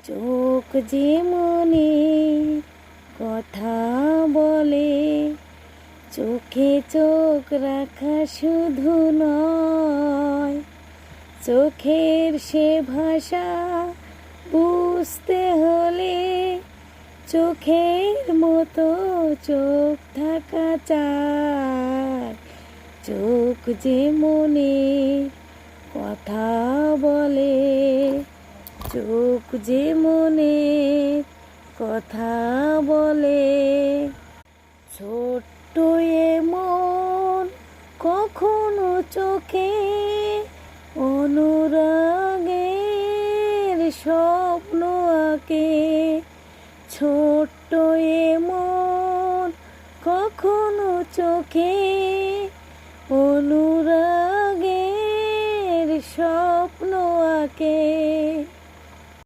চোখ যে মনে কথা বলে, চোখে চোখ রাখা শুধু নয়, চোখের সে ভাষা বুঝতে হলে চোখের মতো চোখ থাকা চাই। চোখ যে মনে কথা বলে, চোখ যে মনে কথা বলে। ছোট্ট এ মন কখনো চোখে অনুরাগের স্বপ্ন আঁকে। ছোট্ট এ মন কখনো চোখে অনুরাগের স্বপ্ন আঁকে।